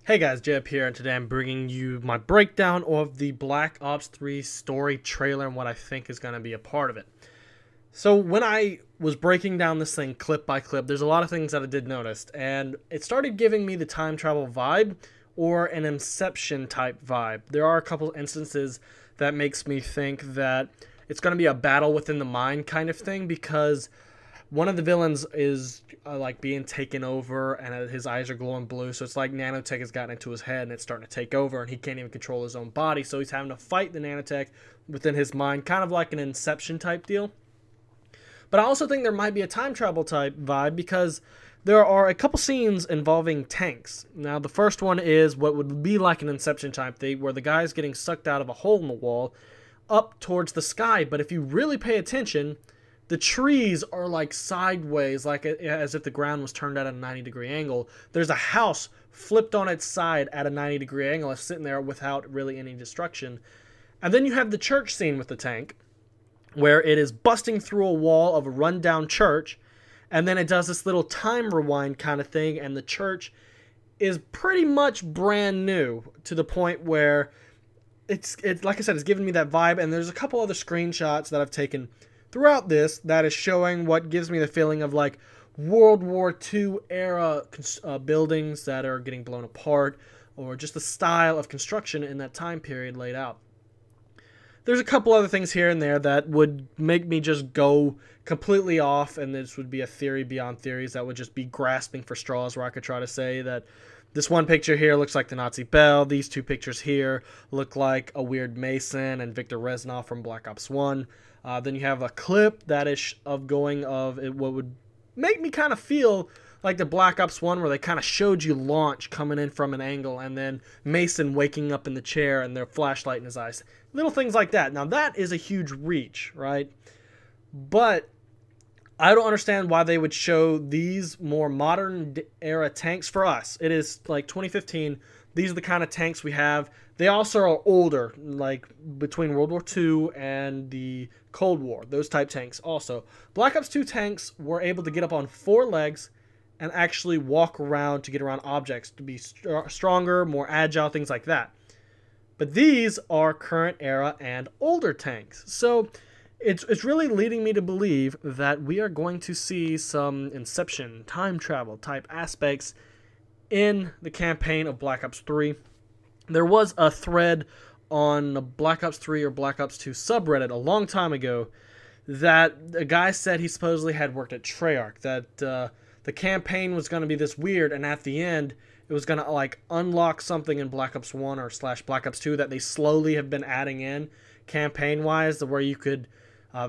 Hey guys, Jeb here, and today I'm bringing you my breakdown of the Black Ops 3 story trailer and what I think is going to be a part of it. So when I was breaking down this thing clip by clip, there's a lot of things that I did notice, and it started giving me the time travel vibe or an Inception type vibe. There are a couple instances that makes me think that it's going to be a battle within the mind kind of thing, because one of the villains is like being taken over, and his eyes are glowing blue. So it's like nanotech has gotten into his head and it's starting to take over, and he can't even control his own body. So he's having to fight the nanotech within his mind, kind of like an Inception type deal. But I also think there might be a time travel type vibe, because there are a couple scenes involving tanks. Now, the first one is what would be like an Inception type thing, where the guy's getting sucked out of a hole in the wall up towards the sky. But if you really pay attention, the trees are like sideways, like as if the ground was turned at a 90-degree angle. There's a house flipped on its side at a 90-degree angle. It's sitting there without really any destruction. And then you have the church scene with the tank, where it is busting through a wall of a rundown church, and then it does this little time rewind kind of thing, and the church is pretty much brand new, to the point where it's like I said, it's giving me that vibe. And there's a couple other screenshots that I've taken throughout this that is showing what gives me the feeling of like World War II era buildings that are getting blown apart, or just the style of construction in that time period laid out. There's a couple other things here and there that would make me just go completely off, and this would be a theory beyond theories that would just be grasping for straws, where I could try to say that this one picture here looks like the Nazi bell. These two pictures here look like a weird Mason and Victor Reznov from Black Ops 1. Then you have a clip that is what would make me kind of feel like the Black Ops 1, where they kind of showed you Launch coming in from an angle, and then Mason waking up in the chair and their flashlight in his eyes. Little things like that. Now, that is a huge reach, right? But I don't understand why they would show these more modern era tanks for us. It is like 2015. These are the kind of tanks we have. They also are older, like between World War II and the Cold War. Those type tanks also. Black Ops 2 tanks were able to get up on 4 legs and actually walk around to get around objects, to be stronger, more agile, things like that. But these are current era and older tanks. So it's really leading me to believe that we are going to see some Inception, time travel type aspects in the campaign of Black Ops 3. There was a thread on the Black Ops 3 or Black Ops 2 subreddit a long time ago that a guy said he supposedly had worked at Treyarch, that the campaign was going to be this weird, and at the end it was going to like unlock something in Black Ops 1 or / Black Ops 2 that they slowly have been adding in campaign-wise, where you could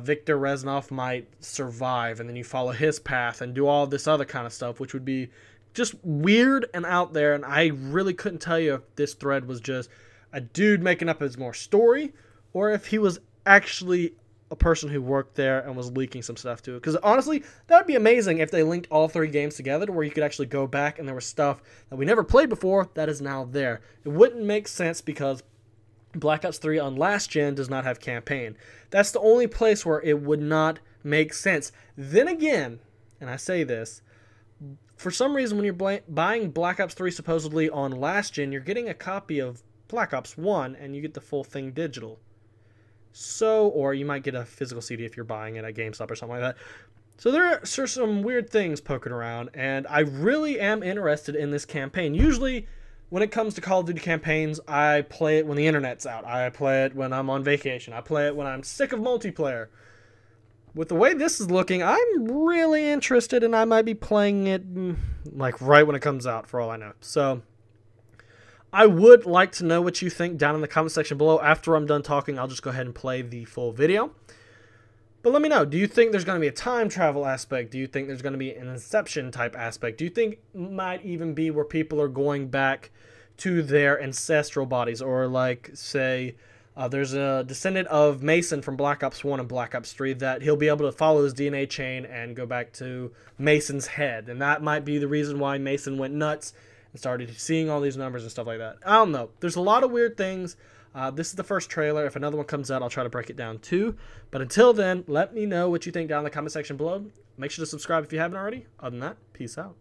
Victor Reznov might survive, and then you follow his path and do all this other kind of stuff, which would be just weird and out there. And I really couldn't tell you if this thread was just a dude making up his more story, or if he was actually a person who worked there and was leaking some stuff to it. Because honestly, that would be amazing if they linked all 3 games together, to where you could actually go back and there was stuff that we never played before that is now there. It wouldn't make sense, because Black Ops 3 on last gen does not have campaign. That's the only place where it would not make sense. Then again, and I say this, for some reason when you're buying Black Ops 3 supposedly on last gen, you're getting a copy of Black Ops 1 and you get the full thing digital. So, or you might get a physical CD if you're buying it at GameStop or something like that. So there are some weird things poking around, and I really am interested in this campaign. Usually when it comes to Call of Duty campaigns, I play it when the internet's out. I play it when I'm on vacation. I play it when I'm sick of multiplayer. With the way this is looking, I'm really interested, and I might be playing it like right when it comes out, for all I know. So I would like to know what you think down in the comment section below. After I'm done talking, I'll just go ahead and play the full video. But let me know, do you think there's going to be a time travel aspect? Do you think there's going to be an Inception type aspect? Do you think it might even be where people are going back to their ancestral bodies? Or like, say, there's a descendant of Mason from Black Ops 1 and Black Ops 3 that he'll be able to follow his DNA chain and go back to Mason's head. And that might be the reason why Mason went nuts and started seeing all these numbers and stuff like that. I don't know. There's a lot of weird things. This is the first trailer. If another one comes out, I'll try to break it down too. But until then, let me know what you think down in the comment section below. Make sure to subscribe if you haven't already. Other than that, peace out.